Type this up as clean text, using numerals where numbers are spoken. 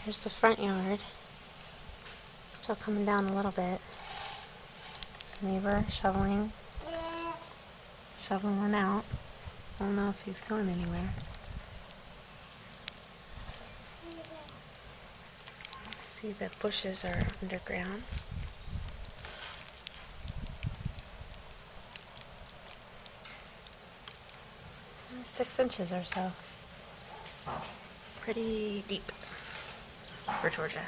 Here's the front yard. Still coming down a little bit. Neighbor shoveling one out. I don't know if he's going anywhere. See, the bushes are underground. 6 inches or so. Pretty deep for Georgia.